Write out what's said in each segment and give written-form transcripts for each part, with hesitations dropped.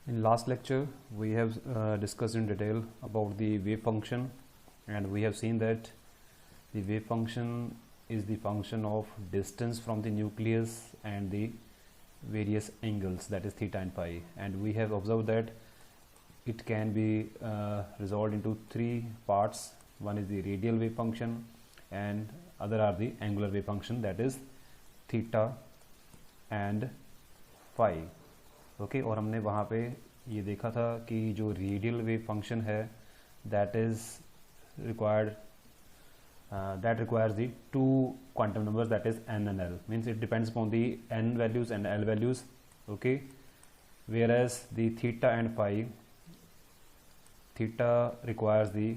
In last lecture, we have discussed in detail about the wave function, and we have seen that the wave function is the function of distance from the nucleus and the various angles, that is theta and phi, and we have observed that it can be resolved into three parts. One is the radial wave function and other are the angular wave function, that is theta and phi. Okay और हमने वहाँ पे ये देखा था कि जो radial wave function है that is required that requires the two quantum numbers, that is n and l, means it depends upon the n values and l values. Okay, whereas the theta and phi, theta requires the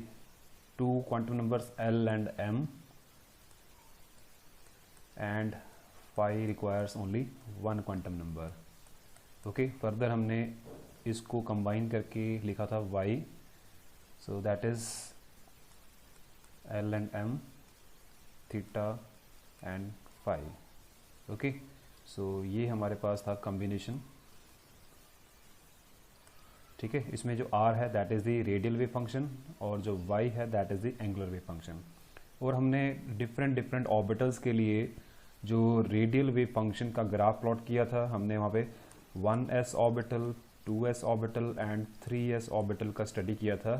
two quantum numbers l and m, and phi requires only one quantum number. Okay further हमने इसको combine करके लिखा था y, so that is l and m, theta and phi. Okay so ये हमारे पास था combination. ठीक है, इसमें जो r है that is the radial wave function और जो y है that is the angular wave function. और हमने डिफरेंट ऑर्बिटल्स के लिए जो रेडियल वेव फंक्शन का ग्राफ प्लॉट किया था, हमने वहाँ पे 1s orbital, 2s orbital and 3s orbital का स्टडी किया था.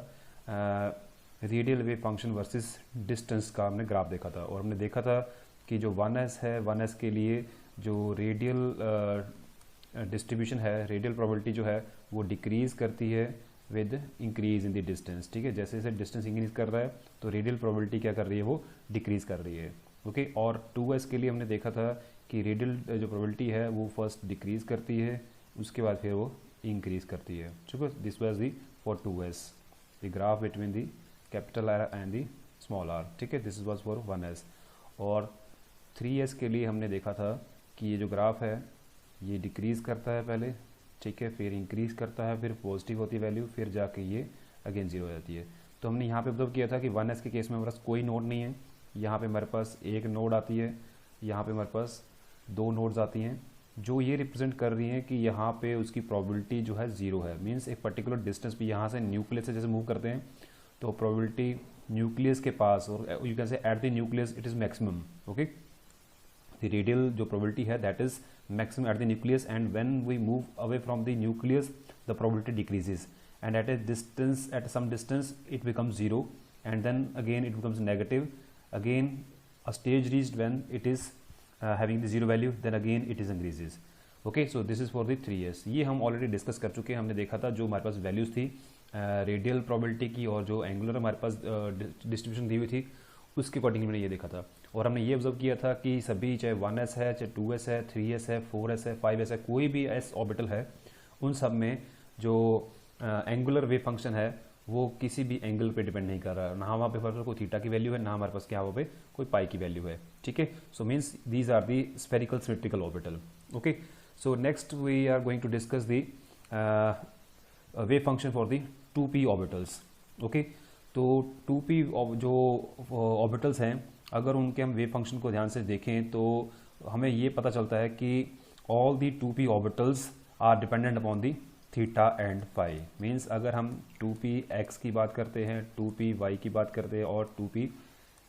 Radial wave function versus distance का हमने ग्राफ देखा था और हमने देखा था कि जो 1s है, 1s के लिए जो रेडियल डिस्ट्रीब्यूशन है, रेडियल प्रोबेबिलिटी जो है वो डिक्रीज करती है with increase in the distance. ठीक है, जैसे जैसे डिस्टेंस इंक्रीज कर रहा है तो रेडियल प्रोबेबिलिटी क्या कर रही है, वो डिक्रीज कर रही है. ओके और 2s के लिए हमने देखा था कि रेडियल जो प्रोबेबिलिटी है वो फर्स्ट डिक्रीज करती है, उसके बाद फिर वो इंक्रीज करती है. ठीक है, this was the for 2s, the graph between the capital R and the small R. ठीक है, दिस वाज फॉर 1s. और 3s के लिए हमने देखा था कि ये जो ग्राफ है ये डिक्रीज करता है पहले, ठीक है, फिर इंक्रीज करता है, फिर पॉजिटिव होती है वैल्यू, फिर जाके ये अगेन जीरो हो जाती है. तो हमने यहाँ पे ऑब्जर्व किया था कि 1s के केस में हमारे पास कोई नोड नहीं है, यहाँ पे हमारे पास एक नोड आती है, यहाँ पे हमारे पास दो नोड्स आती हैं जो ये रिप्रेजेंट कर रही हैं कि यहाँ पे उसकी प्रोबेबिलिटी जो है जीरो है. मींस एक पर्टिकुलर डिस्टेंस पे यहाँ से न्यूक्लियस से जैसे मूव करते हैं तो प्रोबेबिलिटी न्यूक्लियस के पास, और you can say at the nucleus it is maximum. Okay, the radial जो प्रोबेबिलिटी है that is maximum at the nucleus, and when we move away from the nucleus the probability decreases, and at a distance, at some distance it becomes zero, and then again it becomes negative. Again a stage reached when it is having the zero value, then again it is increases. Okay, so this is for the 3s. ये हम already discuss कर चुके हैं. हमने देखा था जो हमारे पास वैल्यूज थी रेडियल प्रोबेबिलिटी की और जो एंगुलर हमारे पास डिस्ट्रीब्यूशन दी हुई थी उसके अकॉर्डिंग मैंने ये देखा था. और हमने ये ऑब्जर्व किया था कि सभी, चाहे 1s है, चाहे 2s है, 3s है, 4s है, 5s है, कोई भी s ऑर्बिटल है, उन सब में जो एंगुलर वेव फंक्शन है वो किसी भी एंगल पे डिपेंड नहीं कर रहा है. ना वहाँ पे हमारे पास कोई थीटा की वैल्यू है, ना हमारे पास क्या वहाँ पे कोई पाई की वैल्यू है. ठीक है, so means these are the spherical symmetrical orbital. Okay, so next we are going to discuss the wave function for the 2p orbitals. Okay, तो 2p जो ऑर्बिटल्स हैं, अगर उनके हम वेव फंक्शन को ध्यान से देखें तो हमें ये पता चलता है कि all the 2p orbitals are dependent upon the theta and phi. Means अगर हम 2p x की बात करते हैं, 2p y की बात करते हैं और 2p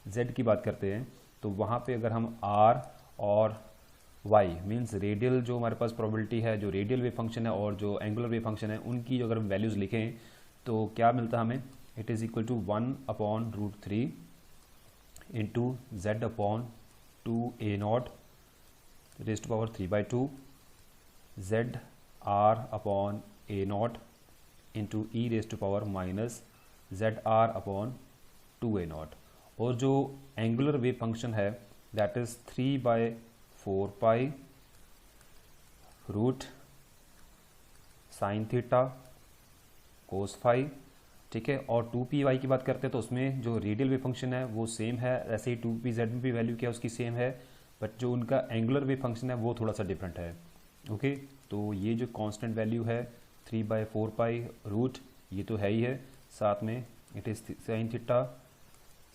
z की बात करते हैं, तो वहाँ पे अगर हम r और y मीन्स रेडियल जो हमारे पास प्रोबेबिलिटी है, जो रेडियल वेव फंक्शन है और जो एंगुलर वेव फंक्शन है, उनकी जो अगर हम वैल्यूज़ लिखें तो क्या मिलता है हमें, it is equal to 1/√3 into z upon 2a0 raise to power 3/2 z r upon a0 into e raise to power minus zr upon 2a0. और जो एंगुलर वेव फंक्शन है that is 3/4 pi root sine theta cos phi. ठीक है, और 2py की बात करते हैं तो उसमें जो रेडियल वेव फंक्शन है वो सेम है, ऐसे ही 2pz में भी वैल्यू क्या है उसकी सेम है, बट जो उनका एंगुलर वेव फंक्शन है वो थोड़ा सा डिफरेंट है. ओके, तो ये जो कांस्टेंट वैल्यू है 3/4 पाई रूट, ये तो है ही है, साथ में it is sine theta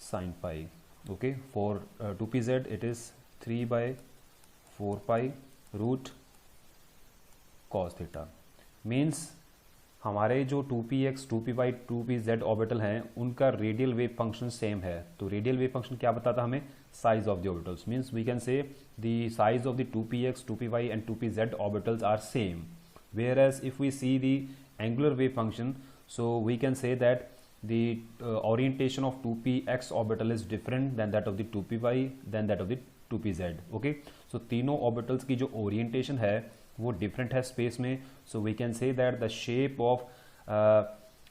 sine pi. Okay, for 2pz it is 3/4 pi root cos theta. Means हमारे जो 2px, 2py, 2pz ऑर्बिटल हैं उनका रेडियल वेव फंक्शन सेम है। तो रेडियल वेव फंक्शन क्या बताता हमें? Size of the orbitals, means we can say the size of the 2px, 2py and 2pz orbitals are same. whereas if we see the angular wave function, so we can say that the orientation of 2px orbital is different than that of the 2py than that of the 2pz. okay, so तीनों orbitals की जो orientation है वो different है space में। So we can say that the shape of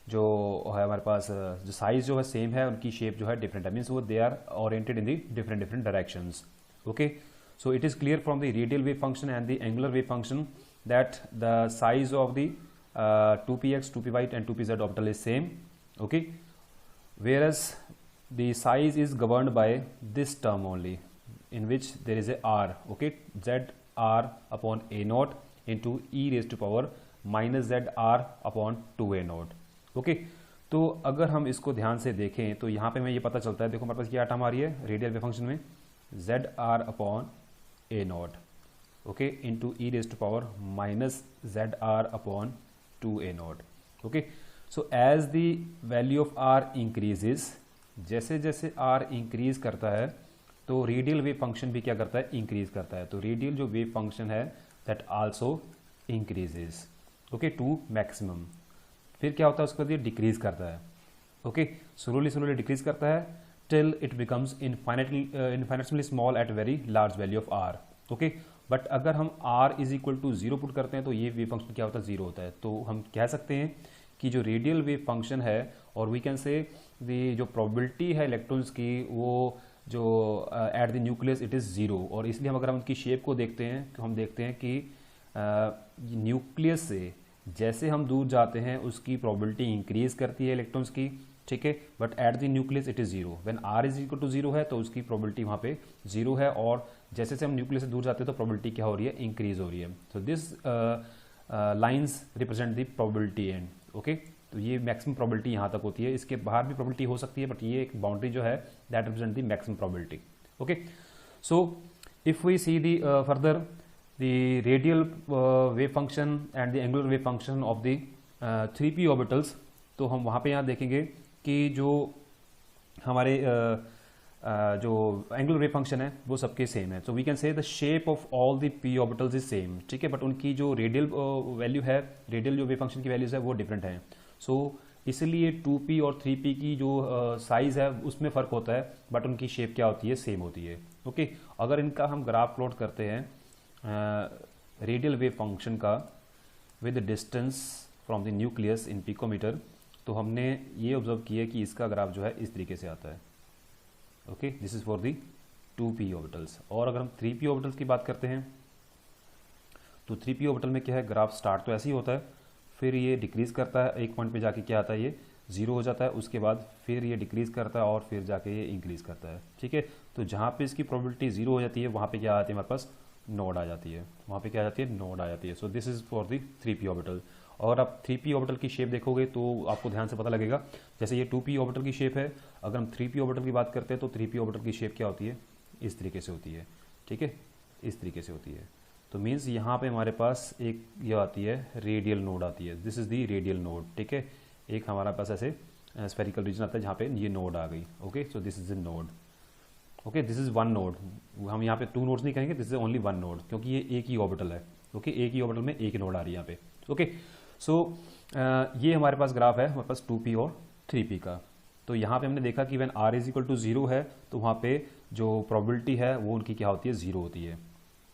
जो है हमारे पास जो साइज जो है सेम है, उनकी शेप जो है डिफरेंट है, मीन्स वो they are oriented in the different different directions. Okay, so it is clear from the radial wave function and the angular wave function that the size of the 2px, 2py and 2pz orbital is same. okay, whereas the size is governed by this term only, in which there is a r. okay, z r upon a naught into e raised to power minus z r upon 2a naught. okay, तो अगर हम इसको ध्यान से देखें तो यहाँ पे हमें ये पता चलता है, देखो हमारे पास क्या टर्म आ रही है रेडियल वेव फंक्शन में, z r upon a naught, okay, into e raised to power minus zr upon 2a naught. okay, so as the value of r increases, जैसे जैसे r increase करता है तो रेडियल वेव फंक्शन भी क्या करता है? इंक्रीज करता है। तो रेडियल जो वेव फंक्शन है that also increases, okay, to maximum. फिर क्या होता है? उसके बाद ये डिक्रीज करता है। ओके, स्लोली स्लोली डिक्रीज करता है till it becomes infinitely small at very large value of r. Okay, but अगर हम r is equal to 0 put करते हैं तो ये वेव फंक्शन क्या होता है? 0 होता है। तो हम कह सकते हैं कि जो रेडियल वेव फंक्शन है, और वी कैन से दी जो प्रोबेबिलिटी है इलेक्ट्रॉन्स की, वो जो eight the nucleus it is 0। और इसलिए हम अगर हम उनकी शेप को देखते हैं तो हम देखते हैं कि न्यूक्लियस से जैसे हम दूर जाते हैं उसकी प्रोबेबिलिटी इंक्रीज करती है इलेक्ट्रॉन्स की, ठीक है, but at the nucleus it is 0। When r is equal to 0 है तो उसकी प्रोबेबिलिटी वहाँ पे 0 है, और जैसे जैसे हम न्यूक्लियस से दूर जाते हैं तो प्रोबेबिलिटी क्या हो रही है? इंक्रीज हो रही है। So this lines represent the probability and. Okay, तो ये मैक्सिमम प्रोबेबिलिटी यहाँ तक होती है, इसके बाहर भी प्रोबेबिलिटी हो सकती है, बट ये एक बाउंड्री जो है that represent the maximum probability. Okay, so if we see the further the radial wave function and the angular wave function of the 3p orbitals, तो हम वहाँ पे यहाँ देखेंगे कि जो हमारे जो एंगुलर वेव फंक्शन है वो सबके सेम है। So we can say the shape of all the p orbitals is same, ठीक है, बट उनकी जो रेडियल वैल्यू है, रेडियल जो वेव फंक्शन की वैल्यूज है वो डिफरेंट है। सो इसलिए 2p और 3p की जो साइज है उसमें फ़र्क होता है, बट उनकी शेप क्या होती है? सेम होती है। ओके, अगर इनका हम ग्राफ प्लॉट करते हैं रेडियल वेव फंक्शन का with distance from the nucleus in picometer, तो हमने ये ऑब्जर्व किया कि इसका ग्राफ जो है इस तरीके से आता है। Okay, this is for the 2p orbitals. और अगर हम 3p ऑर्बिटल्स की बात करते हैं तो 3p ऑर्बिटल में क्या है? ग्राफ स्टार्ट तो ऐसे ही होता है, फिर ये डिक्रीज करता है, एक पॉइंट पे जाके क्या आता है? ये 0 हो जाता है, उसके बाद फिर ये डिक्रीज करता है और फिर जाके ये इंक्रीज करता है, ठीक है। तो जहाँ पे इसकी प्रोबेबिलिटी 0 हो जाती है वहाँ पे क्या आती है? हमारे पास नोड आ जाती है, वहाँ पे क्या आ जाती है? नोड आ जाती है। सो this is for the 3p orbital. और आप 3p ऑर्बिटल की शेप देखोगे तो आपको ध्यान से पता लगेगा, जैसे ये 2p ऑर्बिटल की शेप है, अगर हम 3p ऑर्बिटल की बात करते हैं तो 3p ऑर्बिटल की शेप क्या होती है? इस तरीके से होती है, ठीक है, इस तरीके से होती है। तो मीन्स यहाँ पे हमारे पास एक ये आती है रेडियल नोड आती है, this is the radial node, ठीक है। एक हमारा पास ऐसे स्फेरिकल रीजन आता है जहाँ पे ये नोड आ गई। Okay, so this is the node. Okay, this is one node, हम यहाँ पे 2 नोड्स नहीं कहेंगे, दिस इज ओनली 1 नोड, क्योंकि ये एक ही ऑर्बिटल है। ओके, एक ही ऑर्बिटल में एक नोड आ रही है यहाँ पे। ओके, सो ये हमारे पास ग्राफ है हमारे पास 2p और 3p का। तो यहाँ पे हमने देखा कि when r is equal to 0 है तो वहाँ पे जो प्रोबेबिलिटी है वो उनकी क्या होती है? 0 होती है।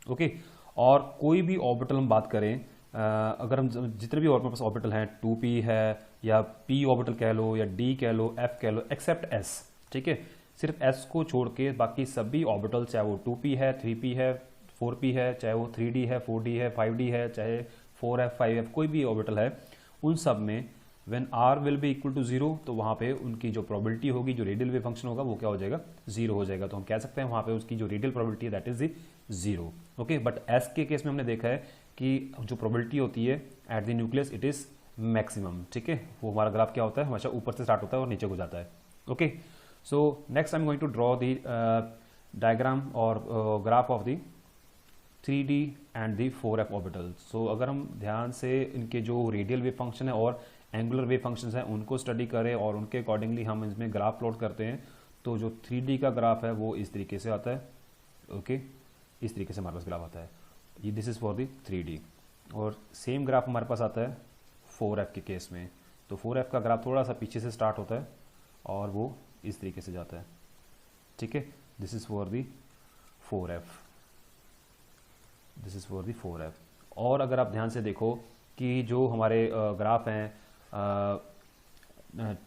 ओके, और कोई भी ऑर्बिटल हम बात करें, अगर हम जितने भी हमारे पास ऑर्बिटल हैं, 2p है या p ऑर्बिटल कह लो या d कह लो, f कह लो, एक्सेप्ट s, ठीक है, सिर्फ s को छोड़ के बाकी सभी ऑर्बिटल, चाहे वो 2p है, 3p है, 4p है, चाहे वो 3d है, 4d है, 5d है, चाहे 4f, 5f, कोई भी ऑर्बिटल है, उन सब में when r will be equal to 0 तो वहाँ पे उनकी जो प्रोबेबिलिटी होगी, जो रेडियल वेव फंक्शन होगा वो क्या हो जाएगा? 0 हो जाएगा। तो हम कह सकते हैं वहाँ पे उसकी जो रेडियल प्रोबेबिलिटी है that is 0। Okay, but s के केस में हमने देखा है कि जो प्रोबेबिलिटी होती है eight the nucleus it is maximum, ठीक है। वो हमारा ग्राफ क्या होता है? हमेशा ऊपर से स्टार्ट होता है और नीचे को जाता है। Okay, so next I am going to draw the diagram और graph of the 3D and the 4f orbital. So अगर हम ध्यान से इनके जो रेडियल वेव फंक्शन है और एंगुलर वेव फंक्शंस हैं उनको स्टडी करें और उनके अकॉर्डिंगली हम इसमें ग्राफ प्लॉट करते हैं, तो जो 3D का ग्राफ है वो इस तरीके से आता है। ओके, इस तरीके से हमारे पास ग्राफ आता है, ये this is for the 3D। और सेम ग्राफ हमारे पास आता है 4f के केस में। तो 4f का ग्राफ थोड़ा सा पीछे से स्टार्ट होता है और वो इस तरीके से जाता है। ठीक है, this is for the 4f, this is for the 4f। और अगर आप ध्यान से देखो कि जो हमारे ग्राफ हैं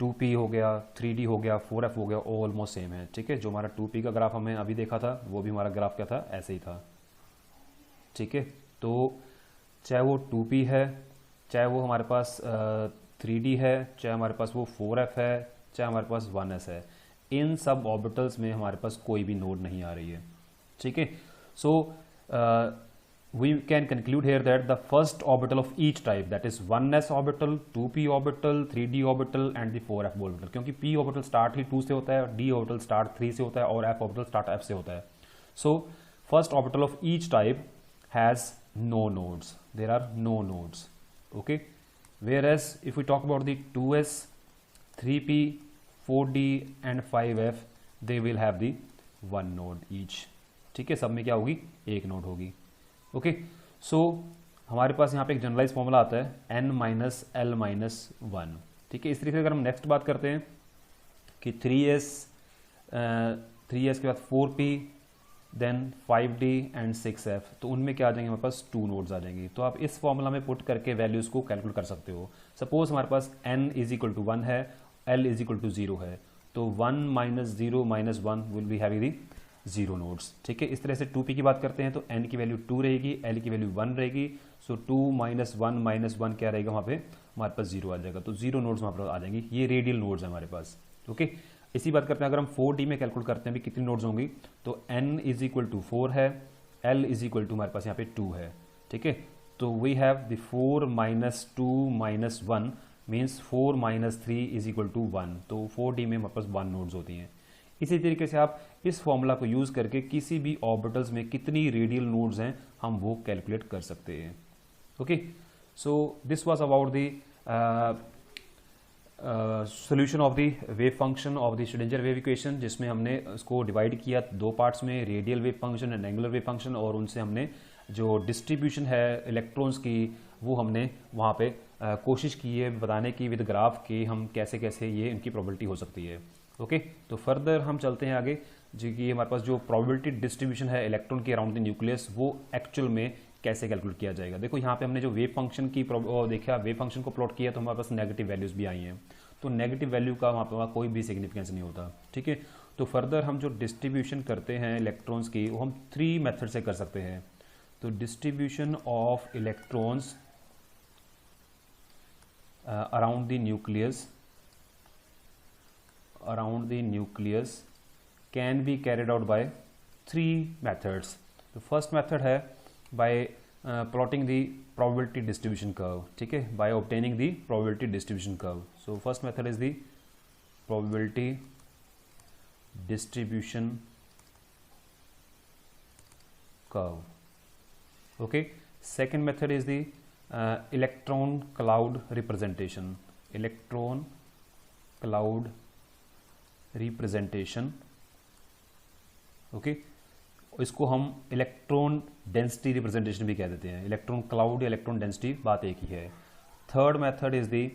2p हो गया, 3D हो गया, 4f हो गया, ऑलमोस्ट सेम है। ठीक है, जो हमारा 2p का ग्राफ हमें अभी देखा था वो भी हमारा ग्राफ क्या था, ऐसे ही था। ठीक है, तो चाहे वो 2p है, चाहे वो हमारे पास 3D है, चाहे हमारे पास वो 4f है, चाहे हमारे पास 1s है, इन सब ऑर्बिटल्स में हमारे पास कोई भी नोड नहीं आ रही है। ठीक है, सो we can conclude here that the first orbital of each type, that is 1s orbital, 2p orbital, 3d orbital and the 4f orbital, क्योंकि p orbital start ही 2 से होता है, d orbital start 3 से होता है और f orbital start f से होता है। So first orbital of each type has no nodes, there are no nodes। okay, whereas if we talk about the 2s, 3p, 4d and 5f, they will have the one node each। ठीक है, सब में क्या होगी, एक node होगी। Okay, सो हमारे पास यहाँ पे एक जनरलाइज फॉर्मूला आता है n माइनस एल माइनस 1। ठीक है, इस तरीके से अगर हम नेक्स्ट बात करते हैं कि 3s के बाद 4p, then 5d and 6f, तो उनमें क्या आ जाएंगे, हमारे पास 2 नोड्स आ जाएंगे। तो आप इस फॉर्मूला में पुट करके वैल्यूज़ को कैलकुलेट कर सकते हो। सपोज हमारे पास n इज इक्वल टू 1 है, l इज इक्वल टू 0 है, तो 1 minus 0 minus 1 will be having the 0 nodes. ठीक है, इस तरह से 2p की बात करते हैं तो n की वैल्यू 2 रहेगी, l की वैल्यू 1 रहेगी। सो 2 माइनस 1 क्या रहेगा, वहाँ पे हमारे पास 0 आ जाएगा। तो 0 नोड्स वहाँ पर आ जाएंगी, ये रेडियल नोड्स है हमारे पास। ओके, इसी बात करते हैं अगर हम 4d में कैलकुलेट करते हैं भी कितनी नोड्स होंगी, तो n इज इक्वल टू 4 है, l इज इक्वल टू हमारे पास यहाँ पे 2 है। ठीक है, तो we have the 4 minus 2 minus 1 means 4 minus 3 is equal to 1। तो 4d में हमारे पास 1 नोड्स होती हैं। इसी तरीके से आप इस फॉर्मूला को यूज करके किसी भी ऑर्बिटल्स में कितनी रेडियल नोड्स हैं हम वो कैलकुलेट कर सकते हैं। Okay, so this was about the solution of the wave function of the Schrodinger wave equation, जिसमें हमने इसको डिवाइड किया 2 पार्ट्स में, radial wave function and angular wave function, और उनसे हमने जो डिस्ट्रीब्यूशन है इलेक्ट्रॉन्स की वो हमने वहाँ पे कोशिश की है बताने की विद ग्राफ कि हम कैसे कैसे ये इनकी प्रोबेबिलिटी हो सकती है। ओके, तो फर्दर हम चलते हैं आगे, जी कि हमारे पास जो प्रोबेबिलिटी डिस्ट्रीब्यूशन है इलेक्ट्रॉन के अराउंड द न्यूक्लियस वो एक्चुअल में कैसे कैलकुलेट किया जाएगा। देखो यहाँ पे हमने जो वेव फंक्शन की देखा, वेव फंक्शन को प्लॉट किया तो हमारे पास नेगेटिव वैल्यूज भी आई हैं, तो नेगेटिव वैल्यू का वहाँ पर कोई भी सिग्निफिकेंस नहीं होता। ठीक है, तो फर्दर हम जो डिस्ट्रीब्यूशन करते हैं इलेक्ट्रॉन्स की वो हम 3 मेथड से कर सकते हैं। तो distribution of electrons around the nucleus can be carried out by 3 methods. The first method है by plotting the probability distribution curve, ठीक है, by obtaining the probability distribution curve. So first method is the probability distribution curve. Okay, second method is the electron cloud representation. Electron cloud representation. Okay, इसको हम electron density representation भी कह देते हैं। Electron cloud या electron density बात एक ही है। Third method is the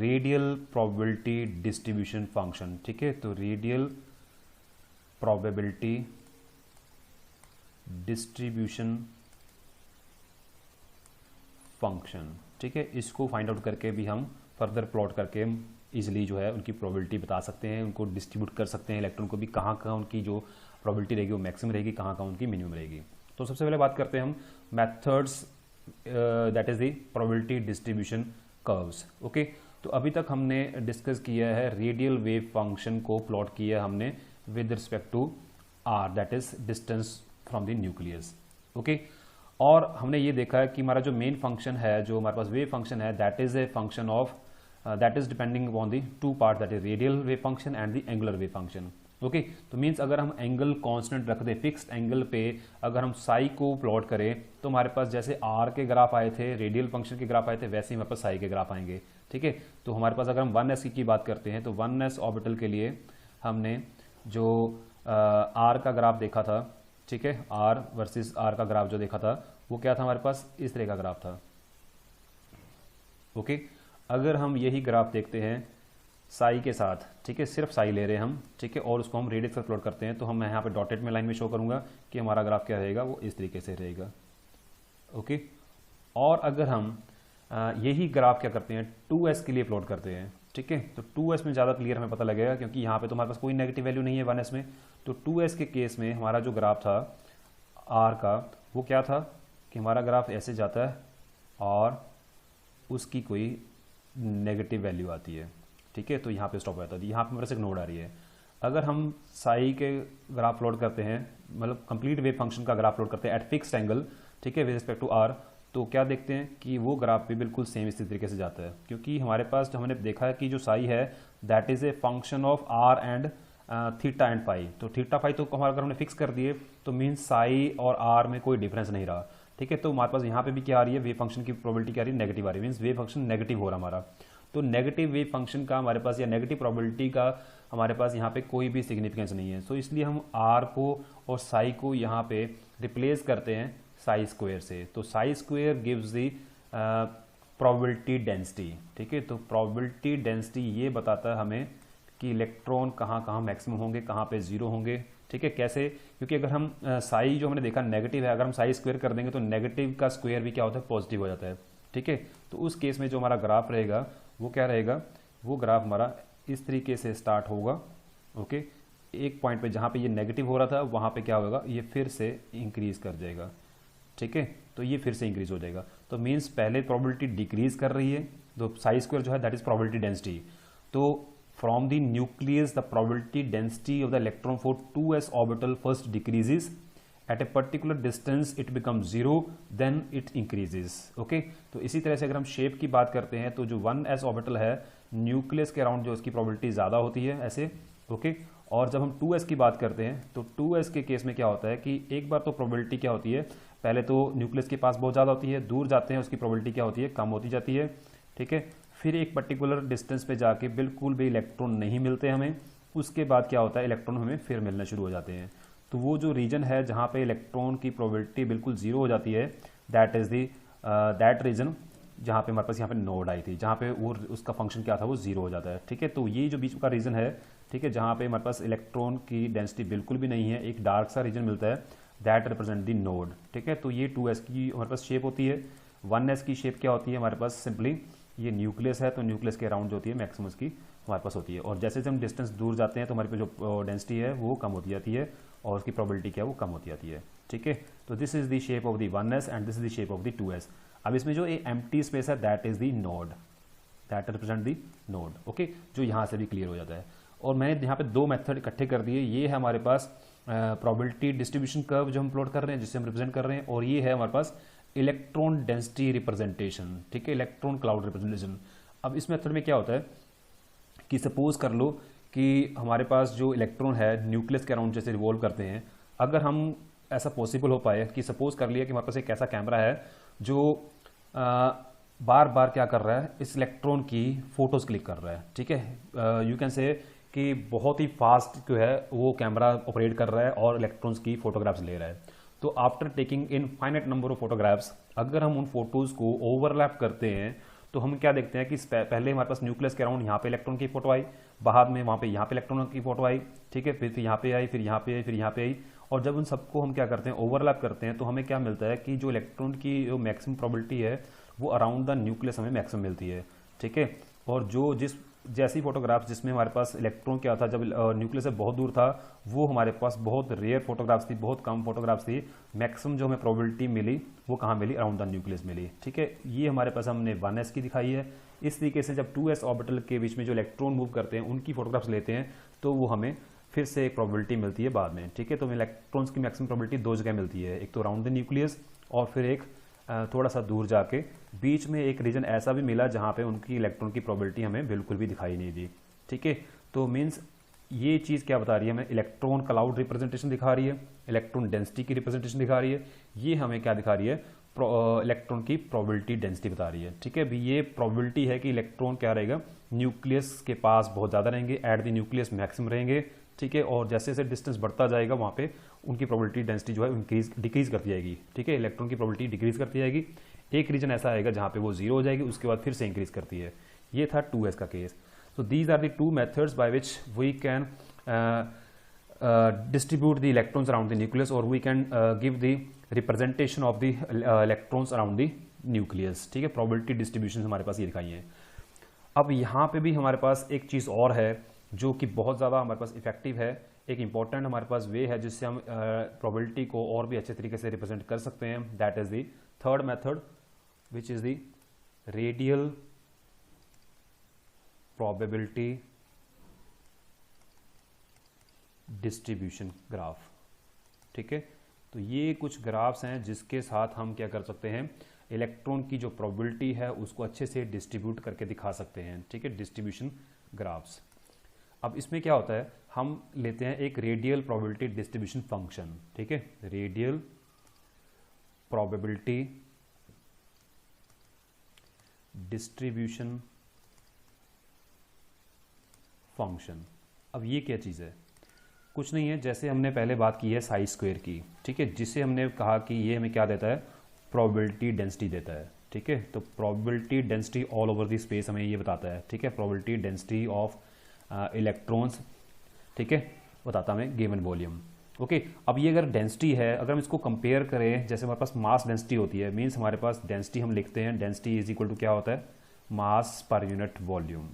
radial probability distribution function. ठीक है, तो रेडियल प्रोबेबिलिटी डिस्ट्रीब्यूशन फंक्शन। ठीक है, इसको फाइंड आउट करके भी हम फर्दर प्लॉट करके इजिली जो है उनकी प्रोबेबिलिटी बता सकते हैं, उनको डिस्ट्रीब्यूट कर सकते हैं इलेक्ट्रॉन को भी, कहाँ कहाँ उनकी जो प्रोबेबिलिटी रहेगी वो मैक्सिमम रहेगी, कहाँ कहाँ उनकी मिनिमम रहेगी। तो सबसे पहले बात करते हैं हम methods, that is the probability distribution curves. Okay, तो अभी तक हमने डिस्कस किया है रेडियल वेव फंक्शन को प्लॉट किया हमने with respect to R, that is distance from the nucleus. Okay, और हमने ये देखा है कि हमारा जो मेन फंक्शन है, जो हमारे पास वेव फंक्शन है, that is a function of that is depending upon the 2 parts, that is radial wave function and the angular wave function. Okay तो मीन्स अगर हम एंगल कांस्टेंट रख दें फिक्स्ड एंगल पे, अगर हम साई को प्लॉट करें तो हमारे पास जैसे आर के ग्राफ आए थे, रेडियल फंक्शन के ग्राफ आए थे, वैसे ही हमारे पास साई के ग्राफ आएंगे। ठीक है, तो हमारे पास अगर हम 1s की बात करते हैं तो 1s ऑर्बिटल के लिए हमने जो आर का ग्राफ देखा था, ठीक है, आर वर्सेस आर का ग्राफ जो देखा था वो क्या था, हमारे पास इस तरह का ग्राफ था। ओके अगर हम यही ग्राफ देखते हैं साई के साथ, ठीक है, सिर्फ साई ले रहे हैं हम, ठीक है, और उसको हम रेडियस पर प्लॉट करते हैं, तो हम यहाँ पे डॉटेड में लाइन में शो करूंगा कि हमारा ग्राफ क्या रहेगा, वो इस तरीके से रहेगा। ओके और अगर हम यही ग्राफ क्या करते हैं 2s के लिए प्लॉट करते हैं, ठीक है, तो 2s में ज़्यादा क्लियर हमें पता लगेगा क्योंकि यहाँ पे तो हमारे पास कोई नेगेटिव वैल्यू नहीं है 1s में। तो 2s के केस में हमारा जो ग्राफ था r का वो क्या था कि हमारा ग्राफ ऐसे जाता है और उसकी कोई नेगेटिव वैल्यू आती है, ठीक है, तो यहाँ पे स्टॉप हो जाता है। यहाँ पे मेरे से नोड आ रही है। अगर हम साई के ग्राफ प्लॉट करते हैं, मतलब कंप्लीट वेव फंक्शन का ग्राफ प्लॉट करते हैं एट फिक्स्ड एंगल, ठीक है, विद रिस्पेक्ट टू आर, तो क्या देखते हैं कि वो ग्राफ भी बिल्कुल सेम इसी तरीके से जाता है, क्योंकि हमारे पास जो हमने देखा है कि जो साई है that is a function of R and theta and phi. तो थीटा फाई तो हमारा अगर हमने फिक्स कर दिए तो मीन्स साई और आर में कोई डिफरेंस नहीं रहा, ठीक है। तो हमारे पास यहाँ पे भी क्या आ रही है, वेव फंक्शन की प्रोबेबिलिटी क्या आ रही है, नेगेटिव आ रही है, मीन्स वेव फंक्शन नेगेटिव हो रहा हमारा। तो नेगेटिव वेव फंक्शन का हमारे पास या नेगेटिव प्रोबेबिलिटी का हमारे पास यहाँ पे कोई भी सिग्निफिकेंस नहीं है। सो इसलिए हम आर को और साई को यहाँ पे रिप्लेस करते हैं साई स्क्वायर से। तो Sai square gives the probability density, ठीक है। तो प्रोबेबिलिटी डेंसिटी ये बताता है हमें कि इलेक्ट्रॉन कहाँ कहाँ मैक्सिमम होंगे, कहाँ पे जीरो होंगे, ठीक है। कैसे, क्योंकि अगर हम साई जो हमने देखा नेगेटिव है, अगर हम साई स्क्वायर कर देंगे तो नेगेटिव का स्क्वायर भी क्या होता है, पॉजिटिव हो जाता है, ठीक है। तो उस केस में जो हमारा ग्राफ रहेगा वो क्या रहेगा, वो ग्राफ हमारा इस तरीके से स्टार्ट होगा। ओके एक पॉइंट पे जहाँ पे ये नेगेटिव हो रहा था वहाँ पे क्या होगा, ये फिर से इंक्रीज कर जाएगा, ठीक है। तो ये फिर से इंक्रीज हो जाएगा। तो मीन्स पहले प्रोबेबिलिटी डिक्रीज कर रही है, तो साई स्क्वायर जो है दैट इज प्रोबेबिलिटी डेंसिटी। तो from the nucleus the probability density of the electron for 2s orbital first decreases at a particular distance, it become 0 then it increases. Okay तो इसी तरह से अगर हम शेप की बात करते हैं तो जो 1s ऑर्बिटल है न्यूक्लियस के अराउंड जो इसकी प्रोबेबिलिटी ज़्यादा होती है ऐसे, ओके। और जब हम 2s की बात करते हैं तो 2s के केस में क्या होता है कि एक बार तो प्रोबेबिलिटी क्या होती है, पहले तो न्यूक्लियस के पास बहुत ज़्यादा होती है, दूर जाते हैं उसकी प्रोबेबिलिटी क्या होती है, कम होती जाती है, ठीक है। फिर एक पर्टिकुलर डिस्टेंस पे जाके बिल्कुल भी इलेक्ट्रॉन नहीं मिलते हमें, उसके बाद क्या होता है, इलेक्ट्रॉन हमें फिर मिलना शुरू हो जाते हैं। तो वो जो रीजन है जहाँ पे इलेक्ट्रॉन की प्रोबेबिलिटी बिल्कुल जीरो हो जाती है, that is the that region जहाँ पे हमारे पास यहाँ पे नोड आई थी, जहाँ पे वो उसका फंक्शन क्या था, वो जीरो हो जाता है, ठीक है। तो ये जो बीच का रीजन है, ठीक है, जहाँ पे हमारे पास इलेक्ट्रॉन की डेंसिटी बिल्कुल भी नहीं है, एक डार्क सा रीजन मिलता है, दैट रिप्रेजेंट दी नोड, ठीक है। तो ये 2s की हमारे पास शेप होती है। 1s की शेप क्या होती है, हमारे पास सिंपली ये न्यूक्लियस है, तो न्यूक्लियस के अराउंड जो होती है मैक्सिमम की हमारे पास होती है। और जैसे जैसे हम डिस्टेंस दूर जाते हैं तो हमारे पास जो डेंसिटी है वो कम होती जाती है और उसकी प्रोबेबिलिटी क्या है वो कम होती जाती है, ठीक है। तो this is the shape of the 1s and this is the shape of the 2s। अब इसमें जो एम्प्टी स्पेस है that is the node, that represent the node, okay, जो यहाँ से भी क्लियर हो जाता है। और मैंने यहाँ पे दो मेथड इकट्ठे कर दिए, ये है हमारे पास प्रोबेबिलिटी डिस्ट्रीब्यूशन कर्व जो हम प्लॉट कर रहे हैं, जिससे हम रिप्रेजेंट कर रहे हैं, और ये है हमारे पास इलेक्ट्रॉन डेंसिटी रिप्रेजेंटेशन, ठीक है, इलेक्ट्रॉन क्लाउड रिप्रेजेंटेशन। अब इस मेथड में क्या होता है कि सपोज कर लो कि हमारे पास जो इलेक्ट्रॉन है न्यूक्लियस के अराउंड जैसे रिवॉल्व करते हैं, अगर हम ऐसा पॉसिबल हो पाए कि सपोज कर लिया कि हमारे पास एक ऐसा कैमरा है जो बार बार क्या कर रहा है, इस इलेक्ट्रॉन की फोटोज क्लिक कर रहा है, ठीक है। यू कैन से कि बहुत ही फास्ट जो है वो कैमरा ऑपरेट कर रहा है और इलेक्ट्रॉन्स की फोटोग्राफ्स ले रहा है। तो after taking in finite number of photographs, अगर हम उन फोटोज को ओवरलैप करते हैं तो हम क्या देखते हैं कि पहले हमारे पास न्यूक्लियस के अराउंड यहाँ पे इलेक्ट्रॉन की फोटो आई, बाद में वहाँ पे यहाँ पे इलेक्ट्रॉन की फोटो आई, ठीक है, फिर यहाँ पे आई, फिर यहाँ पे आई, फिर यहाँ पे आई। और जब उन सबको हम क्या करते हैं, ओवरलैप करते हैं, तो हमें क्या मिलता है कि जो इलेक्ट्रॉन की जो मैक्सिमम प्रोबेबिलिटी है वो अराउंड द न्यूक्लियस हमें मैक्सिमम मिलती है, ठीक है। और जो जैसी फोटोग्राफ्स जिसमें हमारे पास इलेक्ट्रॉन क्या था, जब न्यूक्लियस से बहुत दूर था, वो हमारे पास बहुत रेयर फोटोग्राफ्स थी, बहुत कम फोटोग्राफ्स थी। मैक्सिमम जो हमें प्रोबेबिलिटी मिली वो कहाँ मिली, अराउंड द न्यूक्लियस मिली, ठीक है। ये हमारे पास हमने 1s की दिखाई है। इस तरीके से जब 2s ऑर्बिटल के बीच में जो इलेक्ट्रॉन मूव करते हैं उनकी फोटोग्राफ्स लेते हैं तो वो हमें फिर से एक प्रोबेबिलिटी मिलती है बाद में, ठीक है। तो इलेक्ट्रॉन्स की मैक्सिमम प्रोबेबिलिटी दो जगह मिलती है, एक तो अराउंड द न्यूक्लियस और फिर एक थोड़ा सा दूर जाके बीच में एक रीजन ऐसा भी मिला जहाँ पे उनकी इलेक्ट्रॉन की प्रोबेबिलिटी हमें बिल्कुल भी दिखाई नहीं दी, ठीक है। तो मीन्स ये चीज़ क्या बता रही है हमें, इलेक्ट्रॉन क्लाउड रिप्रेजेंटेशन दिखा रही है, इलेक्ट्रॉन डेंसिटी की रिप्रेजेंटेशन दिखा रही है, ये हमें क्या दिखा रही है, इलेक्ट्रॉन की प्रोबेबिलिटी डेंसिटी बता रही है। ठीक है, भी ये प्रोबेबिलिटी है कि इलेक्ट्रॉन क्या रहेगा, न्यूक्लियस के पास बहुत ज़्यादा रहेंगे, एट द न्यूक्लियस मैक्सिमम रहेंगे। ठीक है, और जैसे जैसे डिस्टेंस बढ़ता जाएगा वहाँ पे उनकी प्रोबेबिलिटी डेंसिटी जो है डिक्रीज करती जाएगी। ठीक है, इलेक्ट्रॉन की प्रोबेबिलिटी डिक्रीज करती जाएगी। एक रीजन ऐसा आएगा जहाँ पे वो जीरो हो जाएगी, उसके बाद फिर से इंक्रीज करती है। ये था 2s का case. So these are the two methods by which we can distribute the electrons around the nucleus, or we can give the representation of the electrons around the nucleus। ठीक है, probability distribution हमारे पास ये दिखाई है। अब यहाँ पे भी हमारे पास एक चीज़ और है जो कि बहुत ज़्यादा हमारे पास इफेक्टिव है, एक इंपॉर्टेंट हमारे पास वे है जिससे हम probability को और भी अच्छे तरीके से रिप्रेजेंट कर सकते हैं। That is the third method which is the radial probability distribution graph. ठीक है, तो ये कुछ ग्राफ्स हैं जिसके साथ हम क्या कर सकते हैं, इलेक्ट्रॉन की जो प्रोबेबिलिटी है उसको अच्छे से डिस्ट्रीब्यूट करके दिखा सकते हैं। ठीक है, डिस्ट्रीब्यूशन ग्राफ्स। अब इसमें क्या होता है, हम लेते हैं एक रेडियल प्रोबेबिलिटी डिस्ट्रीब्यूशन फंक्शन। ठीक है, रेडियल प्रोबेबिलिटी डिस्ट्रीब्यूशन फंक्शन। अब ये क्या चीज़ है, कुछ नहीं है, जैसे हमने पहले बात की है साई स्क्वायर की। ठीक है, जिसे हमने कहा कि ये हमें क्या देता है, प्रोबेबिलिटी डेंसिटी देता है। ठीक है, तो probability density all over the space हमें ये बताता है। ठीक है, प्रोबेबिलिटी डेंसिटी ऑफ इलेक्ट्रॉन्स, ठीक है, बताता हमें गिवन वॉल्यूम। ओके, अब ये अगर डेंसिटी है, अगर हम इसको कंपेयर करें, जैसे हमारे पास मास डेंसिटी होती है, मीन्स हमारे पास डेंसिटी हम लिखते हैं, डेंसिटी इज इक्वल टू क्या होता है, मास पर यूनिट वॉल्यूम।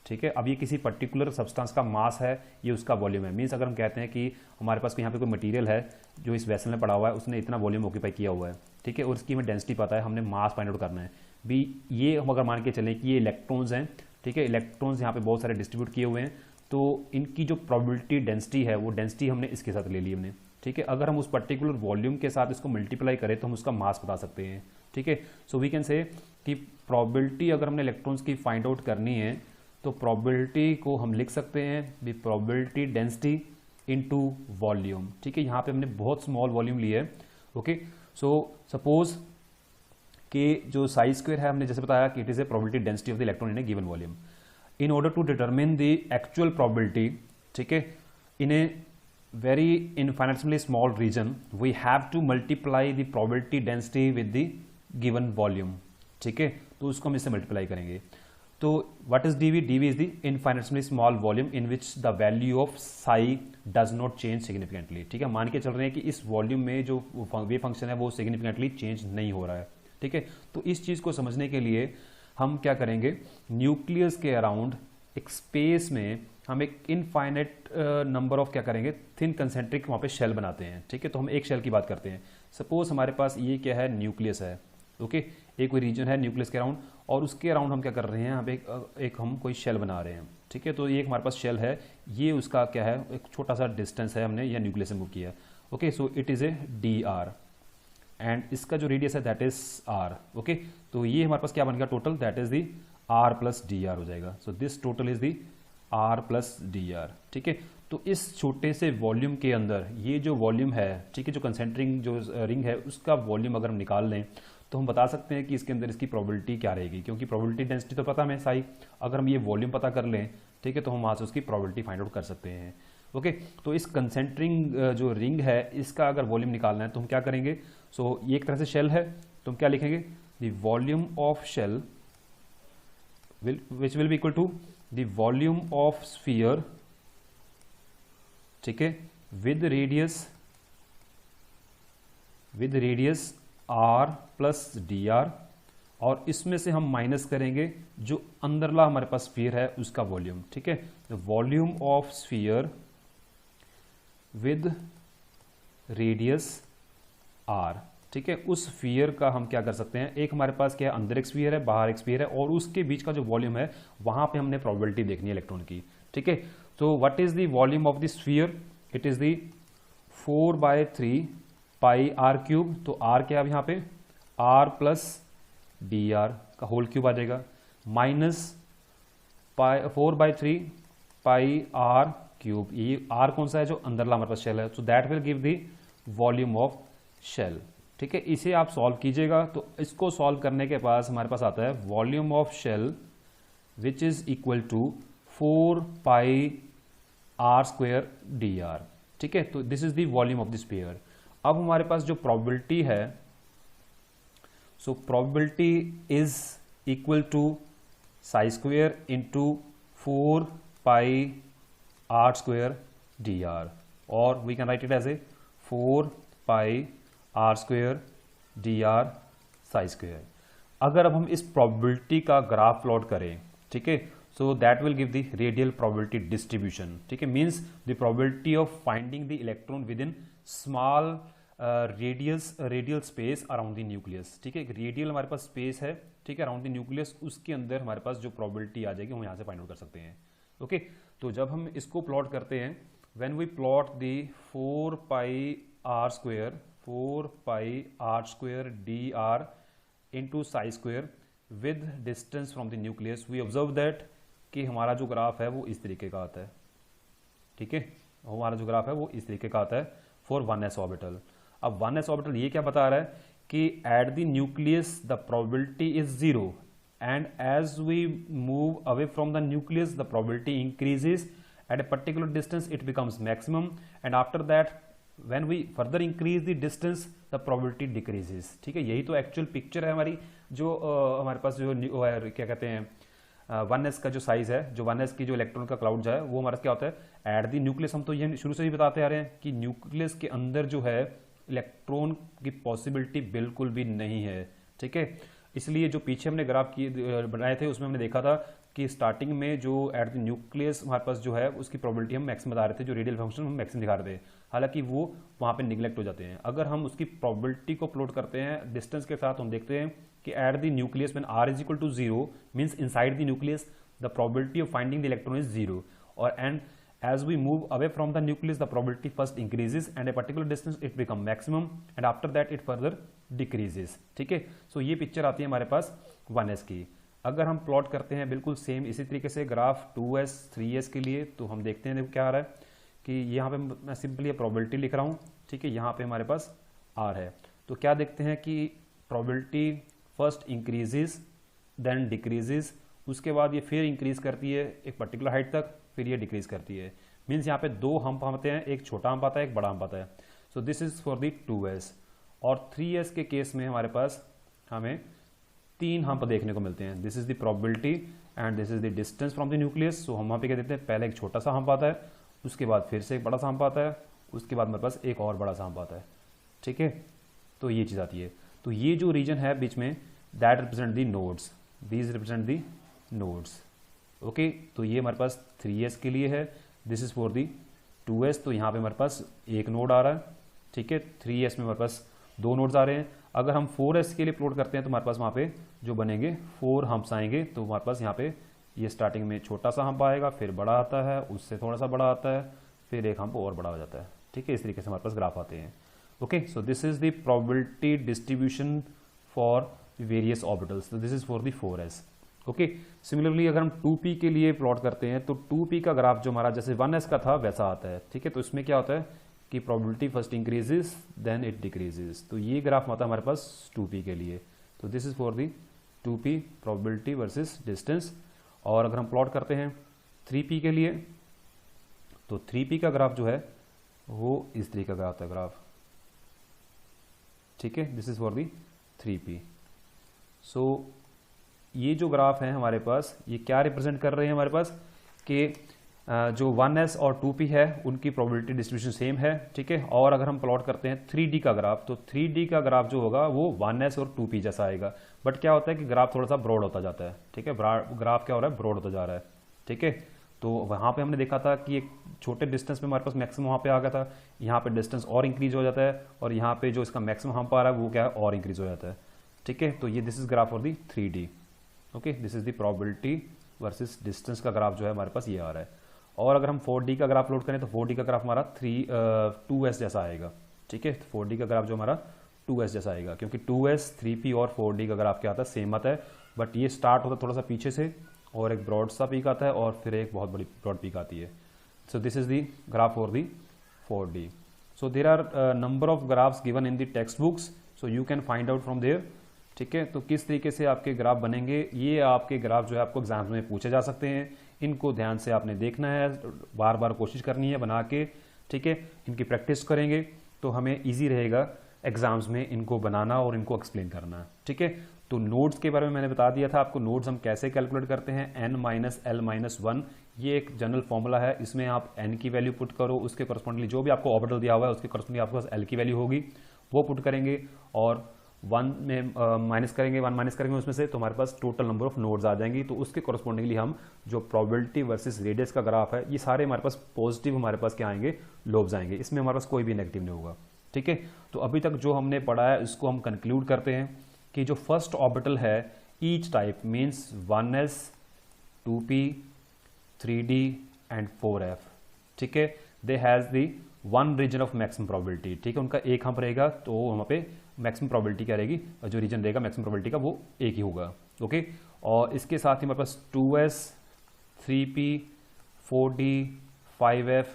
ठीक है, अब ये किसी पर्टिकुलर सब्सटेंस का मास है, ये उसका वॉल्यूम है। मीन्स अगर हम कहते हैं कि हमारे पास यहाँ पे कोई मटेरियल है जो इस वेसल में पड़ा हुआ है, उसने इतना वॉल्यूम ऑक्यूपाई किया हुआ है। ठीक है, और उसकी हमें डेंसिटी पता है, हमने मास फाइंड आउट करना है भी। ये हम अगर मान के चलें कि ये इलेक्ट्रॉन्स हैं, ठीक है, इलेक्ट्रॉन्स यहाँ पे बहुत सारे डिस्ट्रीब्यूट किए हुए हैं, तो इनकी जो प्रोबेबिलिटी डेंसिटी है वो डेंसिटी हमने इसके साथ ले ली हमने। ठीक है, अगर हम उस पर्टिकुलर वॉल्यूम के साथ इसको मल्टीप्लाई करें तो हम उसका मास बता सकते हैं। ठीक है, सो वी कैन से कि प्रोबेबिलिटी अगर हमने इलेक्ट्रॉन्स की फाइंड आउट करनी है तो प्रोबेबिलिटी को हम लिख सकते हैं भी प्रोबेबिलिटी डेंसिटी इनटू वॉल्यूम। ठीक है, यहाँ पे हमने बहुत स्मॉल वॉल्यूम लिया है। ओके, सो सपोज कि जो साई स्क्वायर है, हमने जैसे बताया कि it is a probability density of the electron in a given volume. In order to determine the actual probability, ठीक है, इन ए very infinitesimally small region, we have to multiply the probability density with the given volume। ठीक है, तो उसको हम इससे multiply करेंगे। तो what is dV? dV is the infinitesimally small volume in which the value of psi does not change significantly। ठीक है, मान के चल रहे हैं कि इस वॉल्यूम में जो वेव फंक्शन है वो सिग्निफिकेंटली चेंज नहीं हो रहा है। ठीक है, तो इस चीज़ को समझने के लिए हम क्या करेंगे, न्यूक्लियस के अराउंड एक स्पेस में हम एक इनफाइनाइट नंबर ऑफ क्या करेंगे, थिन कंसेंट्रिक वहाँ पे शेल बनाते हैं। ठीक है, तो हम एक शेल की बात करते हैं। सपोज हमारे पास ये क्या है, न्यूक्लियस है। ओके, एक कोई रीजन है न्यूक्लियस के अराउंड, और उसके अराउंड हम क्या कर रहे हैं, यहाँ पे एक हम कोई शेल बना रहे हैं। ठीक है, तो ये हमारे पास शेल है, ये उसका क्या है, एक छोटा सा डिस्टेंस है, हमने यह न्यूक्लियस से मूव किया। Okay, so it is a dr and इसका जो रेडियस है दैट इज r। ओके, तो ये हमारे पास क्या बन गया total, that is the r plus dr हो जाएगा। So this total is the r plus dr। ठीक है, तो इस छोटे से वॉल्यूम के अंदर ये जो वॉल्यूम है, ठीक है, जो कंसेंट्रिक जो रिंग है उसका वॉल्यूम अगर हम निकाल लें तो हम बता सकते हैं कि इसके अंदर इसकी प्रोबेबिलिटी क्या रहेगी, क्योंकि प्रोबेबिलिटी डेंसिटी तो पता हमें साई, अगर हम ये वॉल्यूम पता कर लें, ठीक है, तो हम वहाँ से उसकी प्रोबेबिलिटी फाइंड आउट कर सकते हैं। ओके, तो इस कंसेंट्रिक जो रिंग है इसका अगर वॉल्यूम निकालना है तो हम क्या करेंगे, सो ये एक तरह से शेल है, तो हम क्या लिखेंगे, the volume of shell which will be equal to the volume of sphere, ठीक है, with radius r plus dr, और इसमें से हम माइनस करेंगे जो अंदरला हमारे पास स्फीयर है उसका वॉल्यूम। ठीक है, the volume of sphere with radius r। ठीक है, उस स्फीयर का हम क्या कर सकते हैं, एक हमारे पास क्या है, अंदर एक स्फीयर है, बाहर एक स्फीयर है, और उसके बीच का जो वॉल्यूम है वहां पे हमने प्रोबेबिलिटी देखनी है इलेक्ट्रॉन की। ठीक है, तो what is the volume of the sphere, it is the 4/3 pi r cube. तो r क्या है यहाँ पे, r प्लस dr का होल क्यूब आ जाएगा, माइनस 4/3 पाई r क्यूब, ये आर कौन सा है जो अंदरला हमारे पास शेल है, so that will give the volume of shell. ठीक है, इसे आप सॉल्व कीजिएगा तो इसको सॉल्व करने के पास हमारे पास आता है volume of shell which is equal to 4 pi are square D r. ठीक है, तो this is the volume of the sphere. अब हमारे पास जो प्रोबेबिलिटी है, so probability is equal to psi square into 4 pi are square D r, और we can write it as a 4 pi are square D r psi square. अगर अब हम इस प्रोबेबिलिटी का ग्राफ प्लॉट करें, ठीक है, so that will give the radial probability distribution. ठीक है, means the probability of finding the electron with in small radial space around the nucleus. ठीक है, एक रेडियल हमारे पास स्पेस है, ठीक है, अराउंड द न्यूक्लियस, उसके अंदर हमारे पास जो प्रोबेबिलिटी आ जाएगी हम यहाँ से फाइंड आउट कर सकते हैं। ओके, तो जब हम इसको प्लॉट करते हैं, when we plot the 4 pi are square D R into psi square with distance from the nucleus, we observe that कि हमारा जो ग्राफ है वो इस तरीके का आता है। ठीक है, हमारा जो ग्राफ है वो इस तरीके का आता है फॉर 1s ऑर्बिटल। अब 1s ऑर्बिटल ये क्या बता रहा है कि at the nucleus the probability is 0 and as we move away from the nucleus the probability increases at a particular distance, it becomes maximum, and after that when we further increase the distance the probability decreases. ठीक है, यही तो actual picture है हमारी, जो हमारे पास जो क्या कहते हैं 1s का जो साइज है, जो 1s की जो इलेक्ट्रॉन का क्लाउड है वो हमारा क्या होता है एट द न्यूक्लियस। हम तो ये शुरू से ही बताते आ रहे हैं कि न्यूक्लियस के अंदर जो है इलेक्ट्रॉन की पॉसिबिलिटी बिल्कुल भी नहीं है। ठीक है, इसलिए जो पीछे हमने ग्राफ बनाए थे उसमें हमने देखा था कि स्टार्टिंग में जो एट द न्यूक्लियस हमारे पास जो है उसकी प्रोबेबिलिटी हम मैक्सिमम बता रहे थे, जो रेडियल फंक्शन हम मैक्सिमम दिखा रहे थे, हालांकि वो वहाँ पे निगलेक्ट हो जाते हैं। अगर हम उसकी प्रोबेबिलिटी को प्लॉट करते हैं डिस्टेंस के साथ, हम देखते हैं कि at the nucleus when r is equal to 0 means inside the nucleus the probability of finding the electron is 0, और and as we move away from the nucleus the probability first increases and a particular distance it become maximum and after that it further decreases। ठीक है, सो ये picture आती है हमारे पास 1s की। अगर हम प्लॉट करते हैं बिल्कुल सेम इसी तरीके से ग्राफ 2s 3s के लिए, तो हम देखते हैं देखो क्या आ रहा है कि यहाँ पे मैं सिंपली प्रोबेबिलिटी लिख रहा हूँ। ठीक है, यहाँ पे हमारे पास r है, तो क्या देखते हैं कि probability first increases then decreases, उसके बाद ये फिर इंक्रीज करती है एक पर्टिकुलर हाइट तक, फिर ये डिक्रीज करती है। मीन्स यहाँ पे 2 हम्प आते हैं, एक छोटा हम्प आता है, एक बड़ा हम्प आता है। सो this is for the 2s। और 3s के केस में हमारे पास हमें 3 हम्प देखने को मिलते हैं। This is the probability and this is the distance from the nucleus. So हम वहाँ पे क्या देते हैं, पहले एक छोटा सा हम्प आता है, उसके बाद फिर से एक बड़ा सा हम्प आता है, उसके बाद हमारे पास एक और बड़ा सा हम्प आता है। ठीक है, तो ये चीज़ आती है। तो ये जो रीजन है बीच में that represent the nodes, these represent the nodes. Okay, तो ये हमारे पास 3s के लिए है, this is for the 2s। तो यहाँ पे हमारे पास एक नोड आ रहा है। ठीक है, 3s में हमारे पास 2 नोड्स आ रहे हैं। अगर हम 4s के लिए प्लॉट करते हैं तो हमारे पास वहाँ पे जो बनेंगे 4 हम्प्स आएंगे। तो हमारे पास यहाँ पे ये स्टार्टिंग में छोटा सा हम्प आएगा, फिर बड़ा आता है, उससे थोड़ा सा बड़ा आता है, फिर एक हम्प और बड़ा हो जाता है। ठीक है, इस तरीके से हमारे पास ग्राफ आते हैं। Okay, so this is the probability distribution for various orbitals, तो this is for the 4s। Okay, similarly अगर हम 2p के लिए प्लॉट करते हैं तो 2p का ग्राफ जो हमारा जैसे 1s का था वैसा आता है। ठीक है, तो इसमें क्या होता है कि probability first increases then it decreases. तो ये ग्राफ आता है हमारे पास 2p के लिए। तो this is for the 2p probability versus distance. और अगर हम प्लॉट करते हैं 3p के लिए, तो 3p का ग्राफ जो है वो इस तरीके का आता है ग्राफ। ठीक है, this is for the 3p। सो ये जो ग्राफ है हमारे पास ये क्या रिप्रेजेंट कर रहे हैं हमारे पास कि जो 1s और 2p है उनकी प्रोबेबिलिटी डिस्ट्रीब्यूशन सेम है। ठीक है, और अगर हम प्लॉट करते हैं 3d का ग्राफ, तो 3d का ग्राफ जो होगा वो 1s और 2p जैसा आएगा, बट क्या होता है कि ग्राफ थोड़ा सा ब्रॉड होता जाता है। ठीक है, ग्राफ क्या हो रहा है, ब्रॉड होता जा रहा है। ठीक है, तो वहाँ पे हमने देखा था कि एक छोटे डिस्टेंस में हमारे पास मैक्सिमम वहाँ पे आ गया था, यहाँ पे डिस्टेंस और इंक्रीज हो जाता है, और यहाँ पे जो इसका मैक्सिमम हम्प आ रहा है वो क्या है और इंक्रीज हो जाता है। ठीक है, तो ये this is graph for the 3d। Okay, this is the probability versus distance का ग्राफ जो है हमारे पास ये आ रहा है। और अगर हम 4d का ग्राफ प्लॉट करें तो 4d का ग्राफ हमारा 2s जैसा आएगा। ठीक है, 4d का ग्राफ जो हमारा 2s जैसा आएगा, क्योंकि 2s 3p और 4d का ग्राफ क्या आता है, सेम आता है, बट ये स्टार्ट होता है थोड़ा सा पीछे से, और एक ब्रॉड सा पीक आता है और फिर एक बहुत बड़ी ब्रॉड पीक आती है। So this is the graph for the 4D. So there are number of graphs given in the textbooks, so you can find out from there. ठीक है, तो किस तरीके से आपके ग्राफ बनेंगे, ये आपके ग्राफ जो है आपको एग्जाम्स में पूछे जा सकते हैं। इनको ध्यान से आपने देखना है, बार बार कोशिश करनी है बना के, ठीक है। इनकी प्रैक्टिस करेंगे तो हमें इजी रहेगा एग्जाम्स में इनको बनाना और इनको एक्सप्लेन करना, ठीक है। तो नोड्स के बारे में मैंने बता दिया था आपको, नोड्स हम कैसे कैलकुलेट करते हैं, n-l-1, ये एक जनरल फॉर्मूला है। इसमें आप n की वैल्यू पुट करो, उसके करस्पॉन्डिंगली जो भी आपको ऑर्बिटल दिया हुआ है उसके करस्पॉन्डिंगली आपके पास l की वैल्यू होगी, वो पुट करेंगे और 1 में माइनस करेंगे, 1 माइनस करेंगे उसमें से, तो हमारे पास टोटल नंबर ऑफ नोड्स आ जाएंगी। तो उसके करस्पॉन्डिंगली हम जो प्रोबेबिलिटी वर्सेस रेडियस का ग्राफ है, ये सारे हमारे पास पॉजिटिव हमारे पास क्या आएंगे, लोब्स आएंगे, इसमें हमारे पास कोई भी नेगेटिव नहीं होगा, ठीक है। तो अभी तक जो हमने पढ़ा है इसको हम कंक्लूड करते हैं कि जो फर्स्ट ऑर्बिटल है each type means 1s 2p 3d and 4f, ठीक है, they has the one region of maximum probability, ठीक है। उनका एक हम्प रहेगा तो वहाँ पे मैक्सिमम प्रोबेबिलिटी क्या रहेगी, जो रीजन रहेगा मैक्सिमम प्रोबेबिलिटी का वो एक ही होगा, ओके। और इसके साथ ही हमारे पास 2s 3p 4d 5f,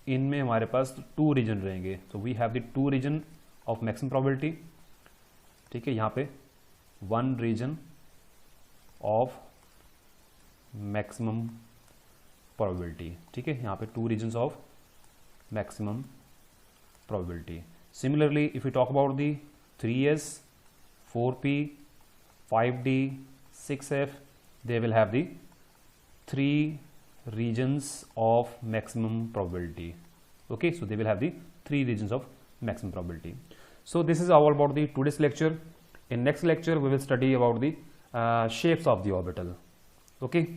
इनमें हमारे पास 2 रीजन रहेंगे, तो we have the 2 region of maximum probability, ठीक है। यहाँ पे 1 रीजन ऑफ मैक्सिमम प्रोबेबिलिटी, ठीक है, यहाँ पे 2 regions of maximum probability. Similarly, if we talk about the 3s 4p 5d 6f, they will have the 3 regions of maximum probability, okay. So they will have the 3 regions of maximum probability. So this is all about the today's lecture. In next lecture we will study about the shapes of the orbital, okay.